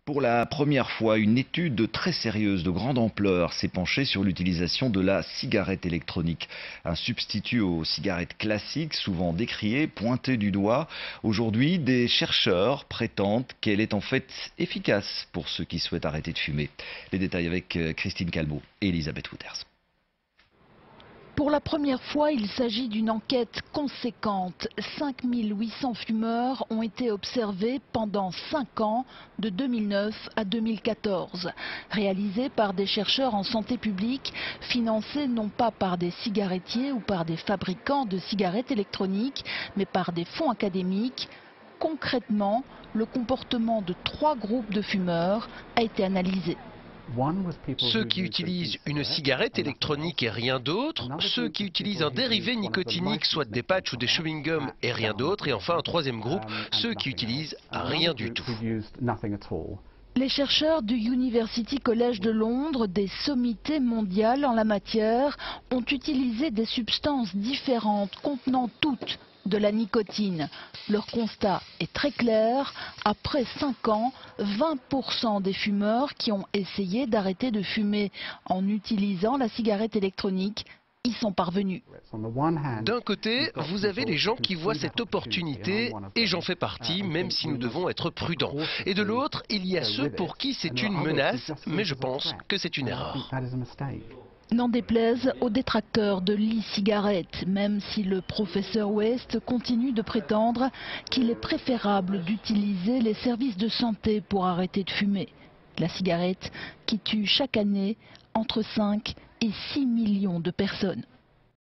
Pour la première fois, une étude très sérieuse de grande ampleur s'est penchée sur l'utilisation de la cigarette électronique. Un substitut aux cigarettes classiques, souvent décrié, pointé du doigt. Aujourd'hui, des chercheurs prétendent qu'elle est en fait efficace pour ceux qui souhaitent arrêter de fumer. Les détails avec Christine Calmeau et Elisabeth Wouters. Pour la première fois, il s'agit d'une enquête conséquente. 5800 fumeurs ont été observés pendant 5 ans, de 2009 à 2014. Réalisée par des chercheurs en santé publique, financés non pas par des cigarettiers ou par des fabricants de cigarettes électroniques, mais par des fonds académiques. Concrètement, le comportement de 3 groupes de fumeurs a été analysé. Ceux qui utilisent une cigarette électronique et rien d'autre, ceux qui utilisent un dérivé nicotinique, soit des patchs ou des chewing-gums et rien d'autre, et enfin un troisième groupe, ceux qui utilisent rien du tout. Les chercheurs du University College de Londres, des sommités mondiales en la matière, ont utilisé des substances différentes contenant toutes de la nicotine. Leur constat est très clair. Après 5 ans, 20% des fumeurs qui ont essayé d'arrêter de fumer en utilisant la cigarette électronique y sont parvenus. D'un côté, vous avez les gens qui voient cette opportunité, et j'en fais partie, même si nous devons être prudents. Et de l'autre, il y a ceux pour qui c'est une menace, mais je pense que c'est une erreur. N'en déplaise aux détracteurs de l'e-cigarette, même si le professeur West continue de prétendre qu'il est préférable d'utiliser les services de santé pour arrêter de fumer. La cigarette qui tue chaque année entre 5 et 6 millions de personnes.